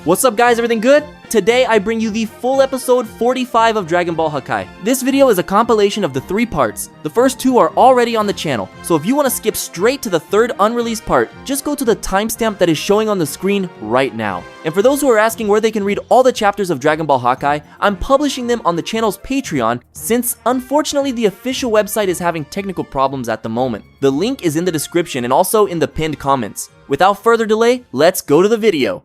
What's up guys, everything good? Today I bring you the full episode 45 of Dragon Ball Hakai. This video is a compilation of the 3 parts. The first 2 are already on the channel, so if you want to skip straight to the 3rd unreleased part, just go to the timestamp that is showing on the screen right now. And for those who are asking where they can read all the chapters of Dragon Ball Hakai, I'm publishing them on the channel's Patreon since unfortunately the official website is having technical problems at the moment. The link is in the description and also in the pinned comments. Without further delay, let's go to the video.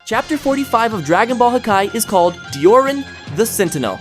Chapter 45 of Dragon Ball Hakai is called Dioran the Sentinel.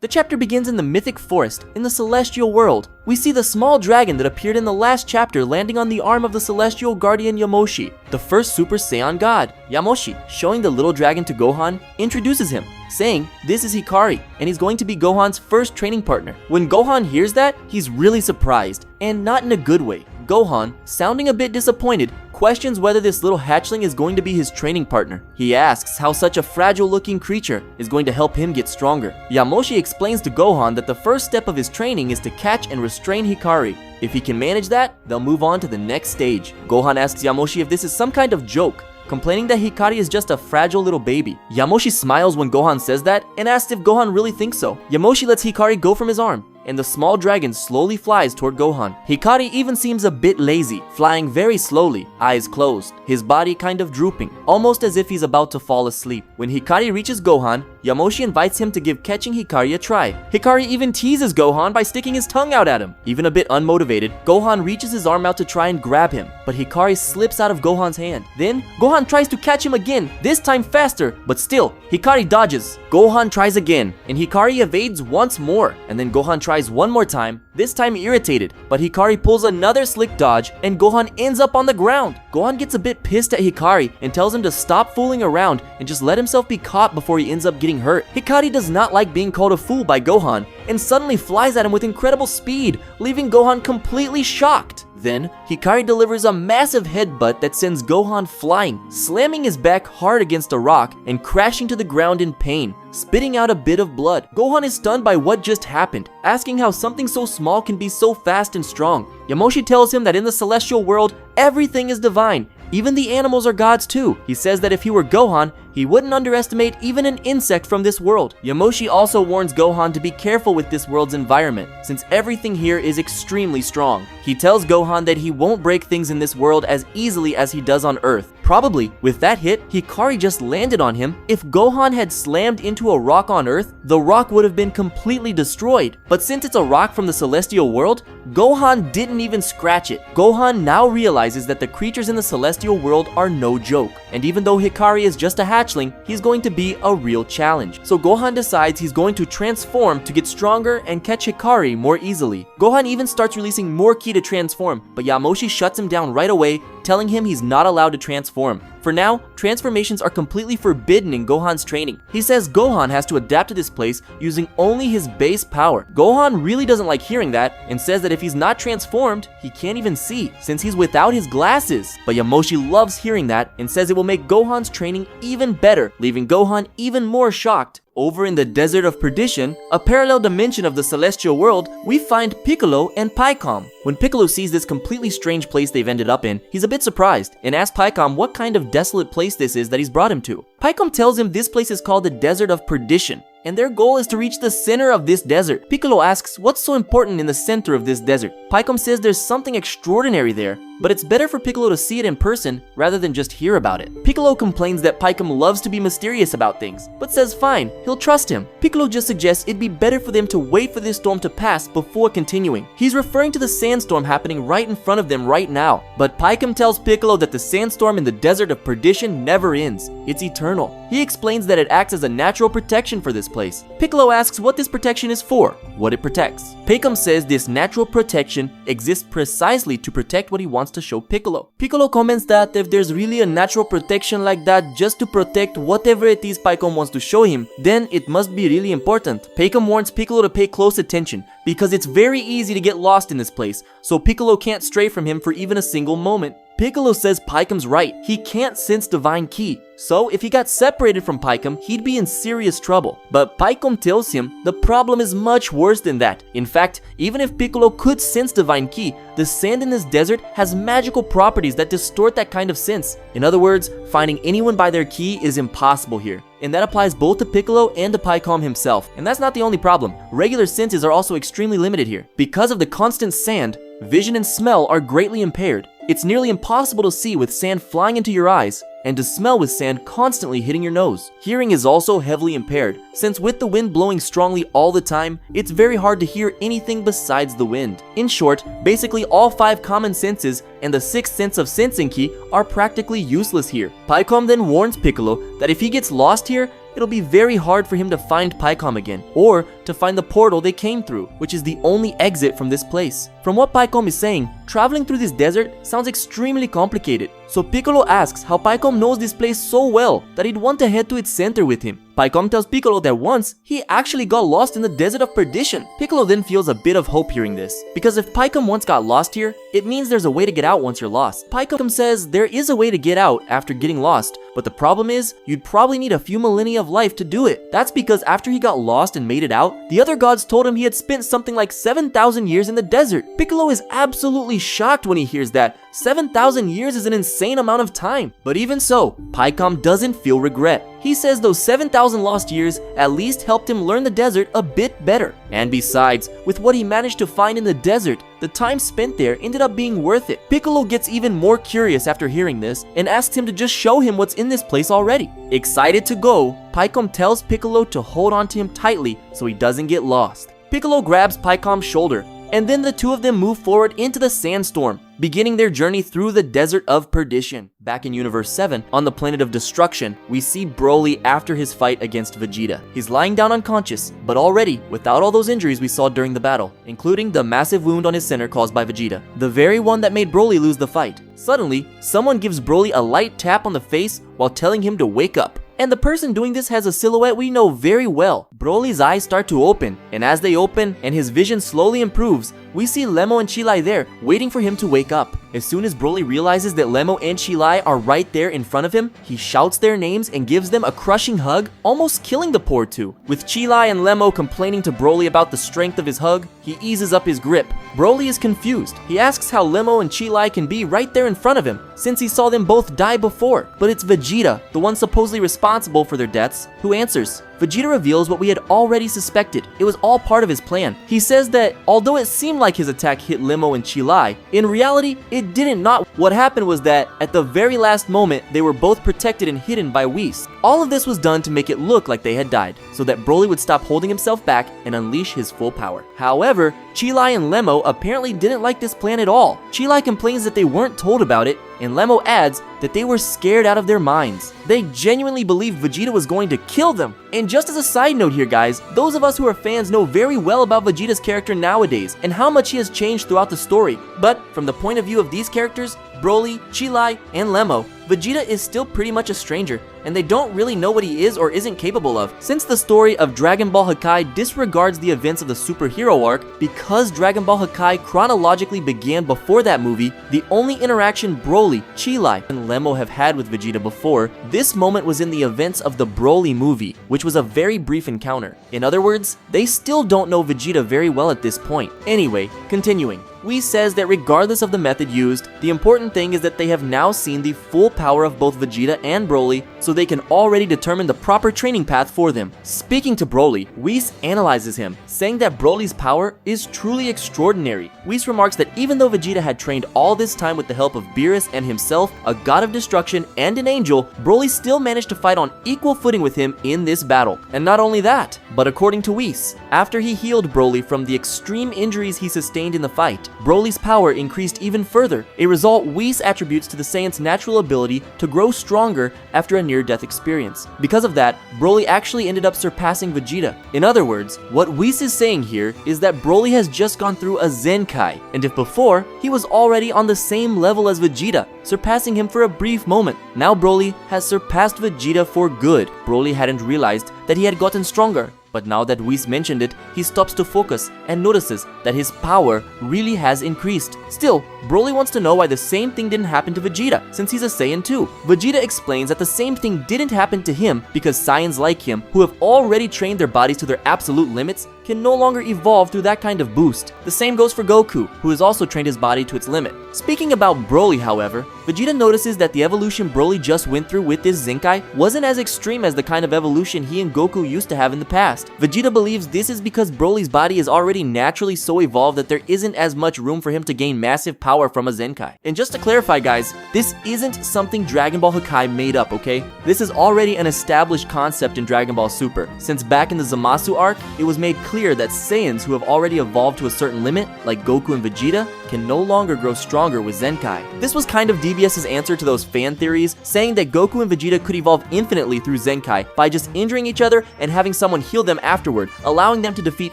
The chapter begins in the mythic forest in the celestial world. We see the small dragon that appeared in the last chapter landing on the arm of the celestial guardian Yamoshi, the first Super Saiyan god. Yamoshi, showing the little dragon to Gohan, introduces him, saying this is Hikari and he's going to be Gohan's first training partner. When Gohan hears that, he's really surprised, and not in a good way. Gohan, sounding a bit disappointed, questions whether this little hatchling is going to be his training partner. He asks how such a fragile looking creature is going to help him get stronger. Yamoshi explains to Gohan that the first step of his training is to catch and restrain Hikari. If he can manage that, they'll move on to the next stage. Gohan asks Yamoshi if this is some kind of joke, complaining that Hikari is just a fragile little baby. Yamoshi smiles when Gohan says that and asks if Gohan really thinks so. Yamoshi lets Hikari go from his arm, and the small dragon slowly flies toward Gohan. Hikari even seems a bit lazy, flying very slowly, eyes closed, his body kind of drooping, almost as if he's about to fall asleep. When Hikari reaches Gohan, Yamoshi invites him to give catching Hikari a try. Hikari even teases Gohan by sticking his tongue out at him. Even a bit unmotivated, Gohan reaches his arm out to try and grab him, but Hikari slips out of Gohan's hand. Then, Gohan tries to catch him again, this time faster, but still, Hikari dodges. Gohan tries again, and Hikari evades once more, and then Gohan tries one more time, this time irritated, but Hikari pulls another slick dodge and Gohan ends up on the ground. Gohan gets a bit pissed at Hikari and tells him to stop fooling around and just let himself be caught before he ends up getting hurt. Hikari does not like being called a fool by Gohan and suddenly flies at him with incredible speed, leaving Gohan completely shocked. Then, Hikari delivers a massive headbutt that sends Gohan flying, slamming his back hard against a rock and crashing to the ground in pain, spitting out a bit of blood. Gohan is stunned by what just happened, asking how something so small can be so fast and strong. Yamoshi tells him that in the celestial world, everything is divine. Even the animals are gods too. He says that if he were Gohan, he wouldn't underestimate even an insect from this world. Yamoshi also warns Gohan to be careful with this world's environment, since everything here is extremely strong. He tells Gohan that he won't break things in this world as easily as he does on Earth. Probably, with that hit, Hikari just landed on him. If Gohan had slammed into a rock on Earth, the rock would have been completely destroyed. But since it's a rock from the celestial world, Gohan didn't even scratch it. Gohan now realizes that the creatures in the celestial world are no joke. And even though Hikari is just a hatchling, he's going to be a real challenge. So Gohan decides he's going to transform to get stronger and catch Hikari more easily. Gohan even starts releasing more ki to transform, but Yamoshi shuts him down right away, telling him he's not allowed to transform. For now, transformations are completely forbidden in Gohan's training. He says Gohan has to adapt to this place using only his base power. Gohan really doesn't like hearing that and says that if he's not transformed, he can't even see since he's without his glasses. But Yamoshi loves hearing that and says it will make Gohan's training even better, leaving Gohan even more shocked. Over in the Desert of Perdition, a parallel dimension of the celestial world, we find Piccolo and Pycom. When Piccolo sees this completely strange place they've ended up in, he's a bit surprised and asks Pycom what kind of desolate place this is that he's brought him to. Pycom tells him this place is called the Desert of Perdition, and their goal is to reach the center of this desert. Piccolo asks what's so important in the center of this desert. Pycom says there's something extraordinary there, but it's better for Piccolo to see it in person rather than just hear about it. Piccolo complains that Pycom loves to be mysterious about things, but says fine, he'll trust him. Piccolo just suggests it'd be better for them to wait for this storm to pass before continuing. He's referring to the sandstorm happening right in front of them right now, but Pycom tells Piccolo that the sandstorm in the Desert of Perdition never ends. It's eternal. He explains that it acts as a natural protection for this place. Piccolo asks what this protection is for, what it protects. Pycom says this natural protection exists precisely to protect what he wants to show Piccolo. Piccolo comments that if there's really a natural protection like that just to protect whatever it is Pycom wants to show him, then it must be really important. Pycom warns Piccolo to pay close attention because it's very easy to get lost in this place, so Piccolo can't stray from him for even a single moment. Piccolo says Paikom's right, he can't sense divine ki. So if he got separated from Paikom, he'd be in serious trouble. But Paikom tells him the problem is much worse than that. In fact, even if Piccolo could sense divine ki, the sand in this desert has magical properties that distort that kind of sense. In other words, finding anyone by their ki is impossible here. And that applies both to Piccolo and to Paikom himself. And that's not the only problem. Regular senses are also extremely limited here. Because of the constant sand, vision and smell are greatly impaired. It's nearly impossible to see with sand flying into your eyes, and to smell with sand constantly hitting your nose. Hearing is also heavily impaired, since with the wind blowing strongly all the time, it's very hard to hear anything besides the wind. In short, basically all 5 common senses and the 6th sense of sensing ki are practically useless here. Paikom then warns Piccolo that if he gets lost here, it'll be very hard for him to find Paikom again, or to find the portal they came through, which is the only exit from this place. From what Paikom is saying, traveling through this desert sounds extremely complicated. So Piccolo asks how Paikom knows this place so well that he'd want to head to its center with him. Paikom tells Piccolo that once, he actually got lost in the Desert of Perdition. Piccolo then feels a bit of hope hearing this, because if Paikom once got lost here, it means there's a way to get out once you're lost. Paikom says there is a way to get out after getting lost, but the problem is, you'd probably need a few millennia of life to do it. That's because after he got lost and made it out, the other gods told him he had spent something like 7,000 years in the desert. Piccolo is absolutely shocked when he hears that. 7,000 years is an insane amount of time. But even so, Paikom doesn't feel regret. He says those 7,000 lost years at least helped him learn the desert a bit better. And besides, with what he managed to find in the desert, the time spent there ended up being worth it. Piccolo gets even more curious after hearing this and asks him to just show him what's in this place already. Excited to go, Paikom tells Piccolo to hold on to him tightly so he doesn't get lost. Piccolo grabs Paikom's shoulder, and then the two of them move forward into the sandstorm, beginning their journey through the Desert of Perdition. Back in Universe 7, on the planet of Destruction, we see Broly after his fight against Vegeta. He's lying down unconscious, but already without all those injuries we saw during the battle, including the massive wound on his center caused by Vegeta, the very one that made Broly lose the fight. Suddenly, someone gives Broly a light tap on the face while telling him to wake up. And the person doing this has a silhouette we know very well. Broly's eyes start to open, and as they open and his vision slowly improves, we see Lemo and Chilai there, waiting for him to wake up. As soon as Broly realizes that Lemo and Chilai are right there in front of him, he shouts their names and gives them a crushing hug, almost killing the poor two. With Chilai and Lemo complaining to Broly about the strength of his hug, he eases up his grip. Broly is confused. He asks how Lemo and Chilai can be right there in front of him, since he saw them both die before. But it's Vegeta, the one supposedly responsible for their deaths, who answers. Vegeta reveals what we had already suspected. It was all part of his plan. He says that although it seemed like his attack hit Lemo and Chilai, in reality, it didn't not. What happened was that, at the very last moment, they were both protected and hidden by Whis. All of this was done to make it look like they had died, so that Broly would stop holding himself back and unleash his full power. However, Chilai and Lemo apparently didn't like this plan at all. Chilai complains that they weren't told about it, and Lemo adds that they were scared out of their minds. They genuinely believed Vegeta was going to kill them. And just as a side note here guys, those of us who are fans know very well about Vegeta's character nowadays and how much he has changed throughout the story. But from the point of view of these characters, Broly, Chilai, and Lemo, Vegeta is still pretty much a stranger, and they don't really know what he is or isn't capable of. Since the story of Dragon Ball Hakai disregards the events of the superhero arc, because Dragon Ball Hakai chronologically began before that movie, the only interaction Broly, Chilai, and Lemo have had with Vegeta before, this moment was in the events of the Broly movie, which was a very brief encounter. In other words, they still don't know Vegeta very well at this point. Anyway, continuing. Whis says that regardless of the method used, the important thing is that they have now seen the full power of both Vegeta and Broly, so they can already determine the proper training path for them. Speaking to Broly, Whis analyzes him, saying that Broly's power is truly extraordinary. Whis remarks that even though Vegeta had trained all this time with the help of Beerus and himself, a god of destruction and an angel, Broly still managed to fight on equal footing with him in this battle. And not only that, but according to Whis, after he healed Broly from the extreme injuries he sustained in the fight, Broly's power increased even further, a result Whis attributes to the Saiyans' natural ability to grow stronger after a near-death experience. Because of that, Broly actually ended up surpassing Vegeta. In other words, what Whis is saying here is that Broly has just gone through a Zenkai, and if before, he was already on the same level as Vegeta, surpassing him for a brief moment. Now Broly has surpassed Vegeta for good. Broly hadn't realized that he had gotten stronger. But now that Whis mentioned it, he stops to focus and notices that his power really has increased. Still, Broly wants to know why the same thing didn't happen to Vegeta, since he's a Saiyan too. Vegeta explains that the same thing didn't happen to him because Saiyans like him, who have already trained their bodies to their absolute limits, can no longer evolve through that kind of boost. The same goes for Goku, who has also trained his body to its limit. Speaking about Broly, however, Vegeta notices that the evolution Broly just went through with this Zenkai wasn't as extreme as the kind of evolution he and Goku used to have in the past. Vegeta believes this is because Broly's body is already naturally so evolved that there isn't as much room for him to gain massive power from a Zenkai. And just to clarify, guys, this isn't something Dragon Ball Hakai made up, okay? This is already an established concept in Dragon Ball Super, since back in the Zamasu arc, it was made clear that Saiyans who have already evolved to a certain limit, like Goku and Vegeta, can no longer grow stronger with Zenkai. This was kind of DBS's answer to those fan theories, saying that Goku and Vegeta could evolve infinitely through Zenkai by just injuring each other and having someone heal them afterward, allowing them to defeat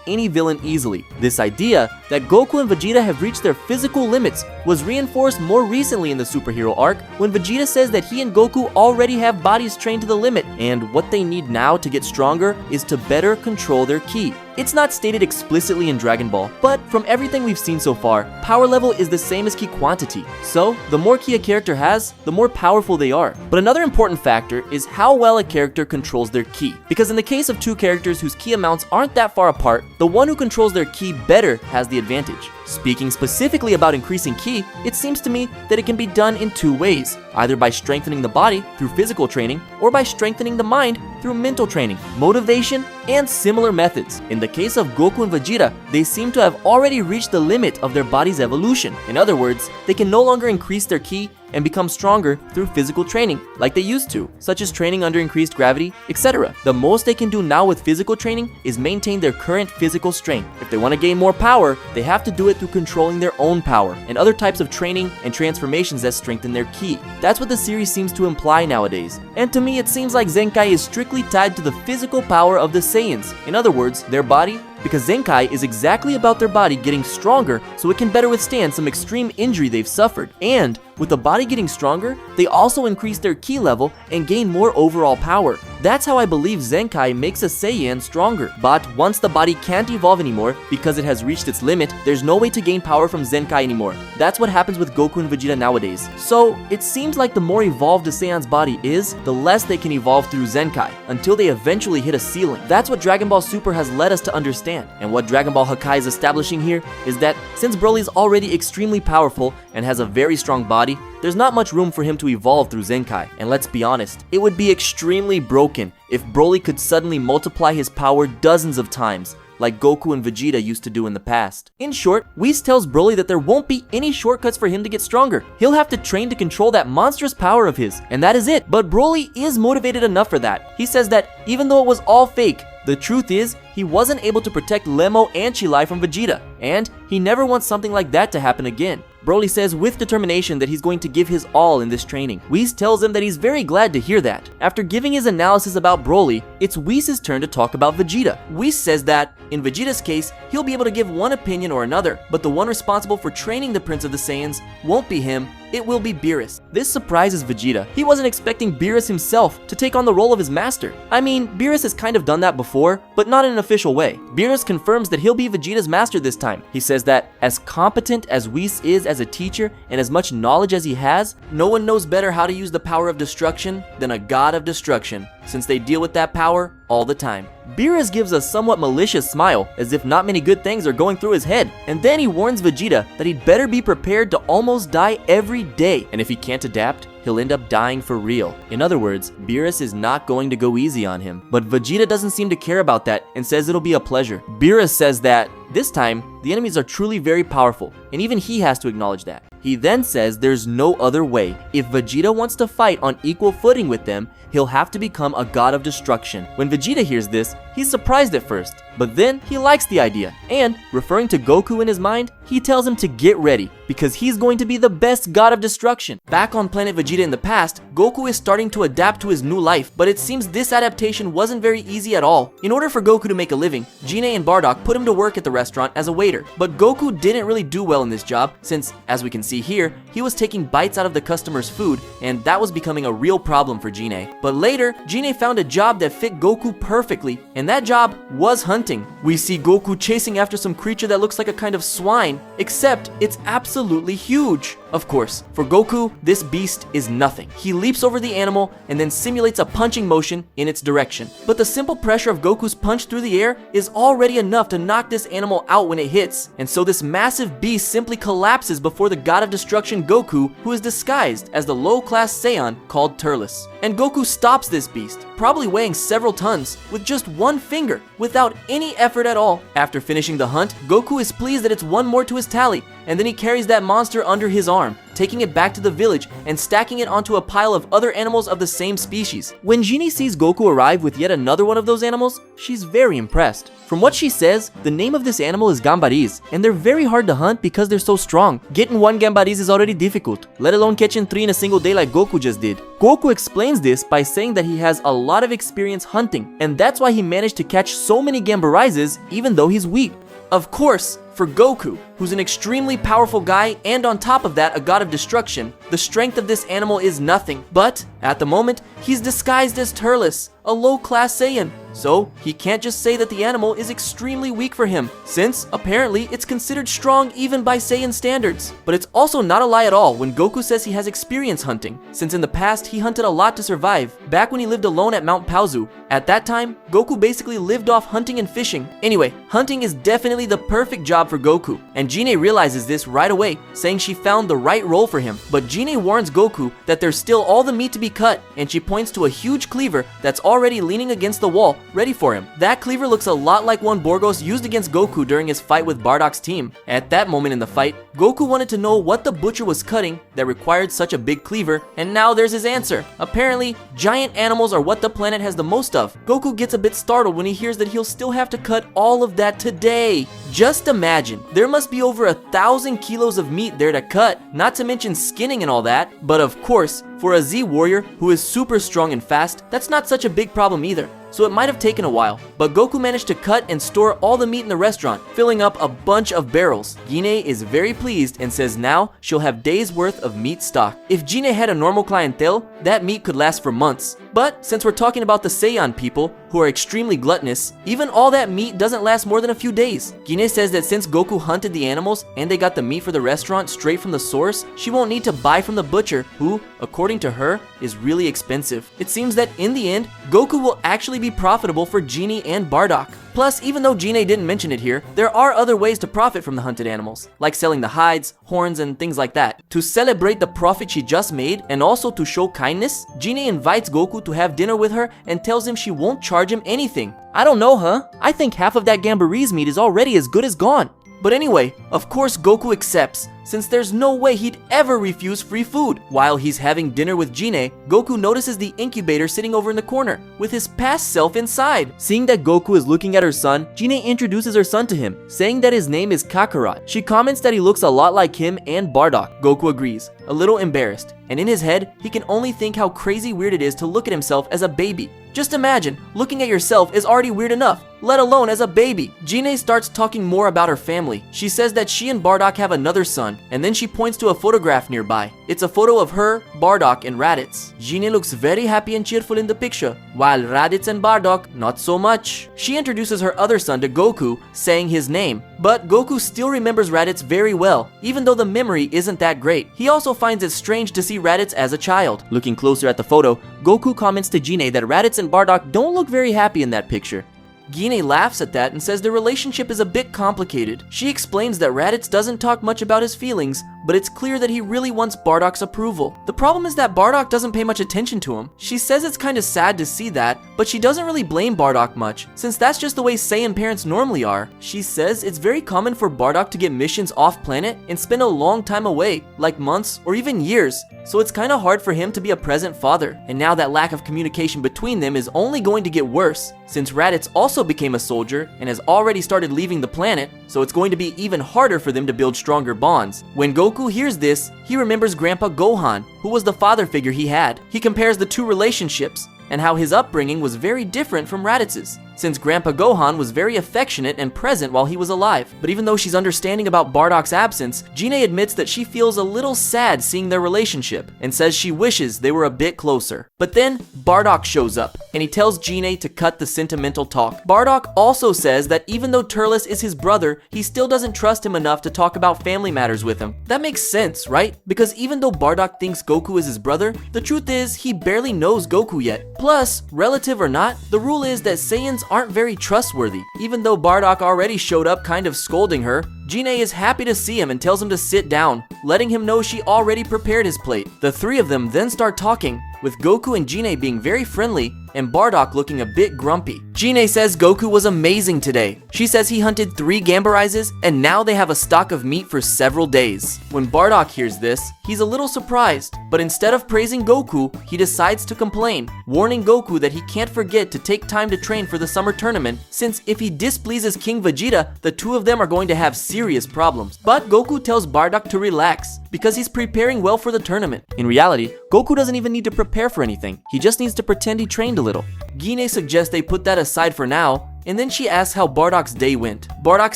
any villain easily. This idea that Goku and Vegeta have reached their physical limits was reinforced more recently in the superhero arc when Vegeta says that he and Goku already have bodies trained to the limit, and what they need now to get stronger is to better control their ki. It's not stated explicitly in Dragon Ball, but from everything we've seen so far, power level is the same as ki quantity. So, the more ki a character has, the more powerful they are. But another important factor is how well a character controls their ki. Because in the case of two characters whose ki amounts aren't that far apart, the one who controls their ki better has the advantage. Speaking specifically about increasing ki, it seems to me that it can be done in two ways, either by strengthening the body through physical training or by strengthening the mind through mental training, motivation, and similar methods. In the case of Goku and Vegeta, they seem to have already reached the limit of their body's evolution. In other words, they can no longer increase their ki and become stronger through physical training like they used to, such as training under increased gravity, etc. The most they can do now with physical training is maintain their current physical strength. If they want to gain more power, they have to do it through controlling their own power and other types of training and transformations that strengthen their ki. That's what the series seems to imply nowadays. And to me, it seems like Zenkai is strictly tied to the physical power of the Saiyans. In other words, their body, because Zenkai is exactly about their body getting stronger so it can better withstand some extreme injury they've suffered. And with the body getting stronger, they also increase their ki level and gain more overall power. That's how I believe Zenkai makes a Saiyan stronger. But once the body can't evolve anymore because it has reached its limit, there's no way to gain power from Zenkai anymore. That's what happens with Goku and Vegeta nowadays. So it seems like the more evolved a Saiyan's body is, the less they can evolve through Zenkai, until they eventually hit a ceiling. That's what Dragon Ball Super has led us to understand. And what Dragon Ball Hakai is establishing here is that since Broly is already extremely powerful and has a very strong body, there's not much room for him to evolve through Zenkai. And let's be honest, it would be extremely broken if Broly could suddenly multiply his power dozens of times, like Goku and Vegeta used to do in the past. In short, Whis tells Broly that there won't be any shortcuts for him to get stronger. He'll have to train to control that monstrous power of his, and that is it. But Broly is motivated enough for that. He says that even though it was all fake, the truth is, he wasn't able to protect Lemmo and Chilai from Vegeta, and he never wants something like that to happen again. Broly says with determination that he's going to give his all in this training. Whis tells him that he's very glad to hear that. After giving his analysis about Broly, it's Whis' turn to talk about Vegeta. Whis says that, in Vegeta's case, he'll be able to give one opinion or another, but the one responsible for training the Prince of the Saiyans won't be him, it will be Beerus. This surprises Vegeta. He wasn't expecting Beerus himself to take on the role of his master. I mean, Beerus has kind of done that before, but not in an official way. Beerus confirms that he'll be Vegeta's master this time. He says that as competent as Whis is as a teacher and as much knowledge as he has, no one knows better how to use the power of destruction than a god of destruction, since they deal with that power all the time. Beerus gives a somewhat malicious smile, as if not many good things are going through his head, and then he warns Vegeta that he'd better be prepared to almost die every day, and if he can't adapt, he'll end up dying for real. In other words, Beerus is not going to go easy on him. But Vegeta doesn't seem to care about that and says it'll be a pleasure. Beerus says that this time, the enemies are truly very powerful, and even he has to acknowledge that. He then says there's no other way. If Vegeta wants to fight on equal footing with them, he'll have to become a god of destruction. When Vegeta hears this, he's surprised at first, but then he likes the idea, and, referring to Goku in his mind, he tells him to get ready, because he's going to be the best god of destruction. Back on planet Vegeta in the past, Goku is starting to adapt to his new life, but it seems this adaptation wasn't very easy at all. In order for Goku to make a living, Gine and Bardock put him to work at the restaurant as a waiter. But Goku didn't really do well in this job since, as we can see here, he was taking bites out of the customer's food, and that was becoming a real problem for Gine. But later, Gine found a job that fit Goku perfectly, and that job was hunting. We see Goku chasing after some creature that looks like a kind of swine, except it's absolutely huge. Of course, for Goku, this beast is nothing. He leaps over the animal and then simulates a punching motion in its direction. But the simple pressure of Goku's punch through the air is already enough to knock this animal out when it hits, and so this massive beast simply collapses before the god of destruction Goku, who is disguised as the low-class Saiyan called Turles. And Goku stops this beast, probably weighing several tons, with just one finger, without any effort at all. After finishing the hunt, Goku is pleased that it's one more to his tally, and then he carries that monster under his arm, taking it back to the village and stacking it onto a pile of other animals of the same species. When Gine sees Goku arrive with yet another one of those animals, she's very impressed. From what she says, the name of this animal is Gambaris, and they're very hard to hunt because they're so strong. Getting one Gambaris is already difficult, let alone catching 3 in a single day like Goku just did. Goku explains this by saying that he has a lot of experience hunting, and that's why he managed to catch so many Gambarises even though he's weak. Of course, for Goku, who's an extremely powerful guy and on top of that a god of destruction, the strength of this animal is nothing. But at the moment, he's disguised as Turles, a low-class Saiyan. So he can't just say that the animal is extremely weak for him, since apparently it's considered strong even by Saiyan standards. But it's also not a lie at all when Goku says he has experience hunting, since in the past he hunted a lot to survive, back when he lived alone at Mount Paozu. At that time, Goku basically lived off hunting and fishing. Anyway, hunting is definitely the perfect job for Goku, and Gine realizes this right away, saying she found the right role for him. But Gine warns Goku that there's still all the meat to be cut, and she points to a huge cleaver that's already leaning against the wall, ready for him. That cleaver looks a lot like one Borgos used against Goku during his fight with Bardock's team. At that moment in the fight, Goku wanted to know what the butcher was cutting that required such a big cleaver, and now there's his answer. Apparently, giant animals are what the planet has the most of. Goku gets a bit startled when he hears that he'll still have to cut all of that today. Just imagine, there must be over 1,000 kilos of meat there to cut, not to mention skinning and all that. But of course, for a Z warrior who is super strong and fast, that's not such a big problem either. So it might have taken a while, but Goku managed to cut and store all the meat in the restaurant, filling up a bunch of barrels. Gine is very pleased and says now she'll have days worth of meat stock. If Gine had a normal clientele, that meat could last for months. But since we're talking about the Saiyan people, who are extremely gluttonous, even all that meat doesn't last more than a few days. Gine says that since Goku hunted the animals and they got the meat for the restaurant straight from the source, she won't need to buy from the butcher, who, according to her, is really expensive. It seems that in the end, Goku will actually be profitable for Gine and Bardock. Plus, even though Gine didn't mention it here, there are other ways to profit from the hunted animals, like selling the hides, horns, and things like that. To celebrate the profit she just made, and also to show kindness, Gine invites Goku to have dinner with her and tells him she won't charge him anything. I don't know, huh? I think half of that Gambarise meat is already as good as gone. But anyway, of course Goku accepts, since there's no way he'd ever refuse free food. While he's having dinner with Gine, Goku notices the incubator sitting over in the corner, with his past self inside. Seeing that Goku is looking at her son, Gine introduces her son to him, saying that his name is Kakarot. She comments that he looks a lot like him and Bardock. Goku agrees, a little embarrassed, and in his head, he can only think how crazy weird it is to look at himself as a baby. Just imagine, looking at yourself is already weird enough, let alone as a baby. Gine starts talking more about her family. She says that she and Bardock have another son, and then she points to a photograph nearby. It's a photo of her, Bardock, and Raditz. Gine looks very happy and cheerful in the picture, while Raditz and Bardock, not so much. She introduces her other son to Goku, saying his name, but Goku still remembers Raditz very well, even though the memory isn't that great. He also finds it strange to see Raditz as a child. Looking closer at the photo, Goku comments to Gine that Raditz and Bardock don't look very happy in that picture. Gine laughs at that and says their relationship is a bit complicated. She explains that Raditz doesn't talk much about his feelings, but it's clear that he really wants Bardock's approval. The problem is that Bardock doesn't pay much attention to him. She says it's kinda sad to see that, but she doesn't really blame Bardock much, since that's just the way Saiyan parents normally are. She says it's very common for Bardock to get missions off planet and spend a long time away, like months or even years, so it's kinda hard for him to be a present father. And now that lack of communication between them is only going to get worse, since Raditz also became a soldier and has already started leaving the planet, so it's going to be even harder for them to build stronger bonds. When Goku hears this, he remembers Grandpa Gohan, who was the father figure he had. He compares the two relationships, and how his upbringing was very different from Raditz's, since Grandpa Gohan was very affectionate and present while he was alive. But even though she's understanding about Bardock's absence, Gine admits that she feels a little sad seeing their relationship, and says she wishes they were a bit closer. But then, Bardock shows up, and he tells Gine to cut the sentimental talk. Bardock also says that even though Turles is his brother, he still doesn't trust him enough to talk about family matters with him. That makes sense, right? Because even though Bardock thinks Goku is his brother, the truth is he barely knows Goku yet. Plus, relative or not, the rule is that Saiyans aren't very trustworthy. Even though Bardock already showed up kind of scolding her, Gine is happy to see him and tells him to sit down, letting him know she already prepared his plate. The three of them then start talking, with Goku and Gine being very friendly and Bardock looking a bit grumpy. Gine says Goku was amazing today. She says he hunted 3 Gambarizes and now they have a stock of meat for several days. When Bardock hears this, he's a little surprised, but instead of praising Goku, he decides to complain, warning Goku that he can't forget to take time to train for the summer tournament, since if he displeases King Vegeta, the two of them are going to have serious problems. But Goku tells Bardock to relax, because he's preparing well for the tournament. In reality, Goku doesn't even need to prepare for anything. He just needs to pretend he trained a little. Gine suggests they put that aside for now, and then she asks how Bardock's day went. Bardock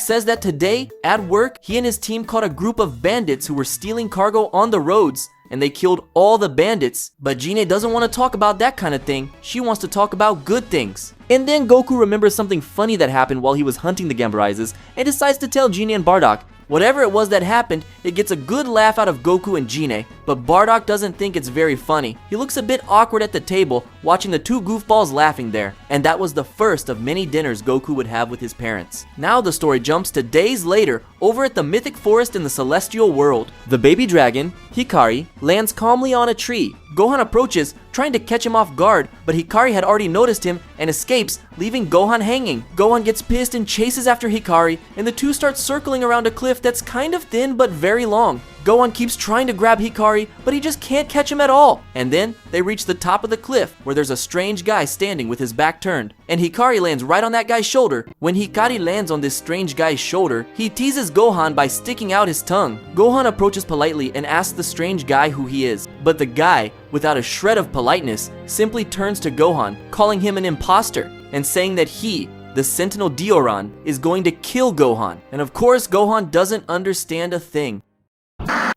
says that today, at work, he and his team caught a group of bandits who were stealing cargo on the roads, and they killed all the bandits. But Gine doesn't want to talk about that kind of thing. She wants to talk about good things. And then Goku remembers something funny that happened while he was hunting the Gambarizes and decides to tell Gine and Bardock. Whatever it was that happened, it gets a good laugh out of Goku and Gine, but Bardock doesn't think it's very funny. He looks a bit awkward at the table, watching the two goofballs laughing there. And that was the first of many dinners Goku would have with his parents. Now the story jumps to days later, over at the mythic forest in the celestial world. The baby dragon, Hikari, lands calmly on a tree. Gohan approaches, trying to catch him off guard, but Hikari had already noticed him and escapes, leaving Gohan hanging. Gohan gets pissed and chases after Hikari, and the two start circling around a cliff that's kind of thin but very long. Gohan keeps trying to grab Hikari, but he just can't catch him at all. And then they reach the top of the cliff, where there's a strange guy standing with his back turned. And Hikari lands right on that guy's shoulder. When Hikari lands on this strange guy's shoulder, he teases Gohan by sticking out his tongue. Gohan approaches politely and asks the strange guy who he is. But the guy, without a shred of politeness, simply turns to Gohan, calling him an imposter, and saying that he, the Sentinel Dioran, is going to kill Gohan. And of course, Gohan doesn't understand a thing.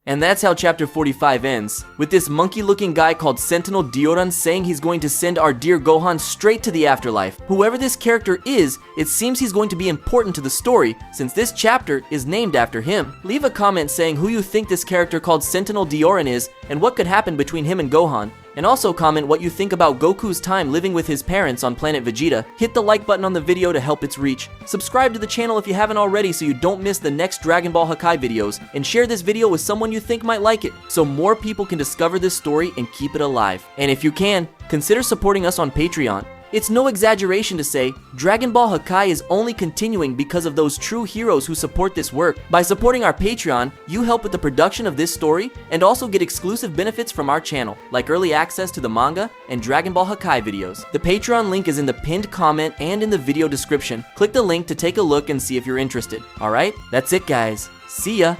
And that's how chapter 45 ends, with this monkey-looking guy called Sentinel Dioran saying he's going to send our dear Gohan straight to the afterlife. Whoever this character is, it seems he's going to be important to the story, since this chapter is named after him. Leave a comment saying who you think this character called Sentinel Dioran is, and what could happen between him and Gohan. And also comment what you think about Goku's time living with his parents on planet Vegeta. Hit the like button on the video to help its reach. Subscribe to the channel if you haven't already so you don't miss the next Dragon Ball Hakai videos. And share this video with someone you think might like it, so more people can discover this story and keep it alive. And if you can, consider supporting us on Patreon. It's no exaggeration to say, Dragon Ball Hakai is only continuing because of those true heroes who support this work. By supporting our Patreon, you help with the production of this story and also get exclusive benefits from our channel, like early access to the manga and Dragon Ball Hakai videos. The Patreon link is in the pinned comment and in the video description. Click the link to take a look and see if you're interested. Alright, that's it guys. See ya!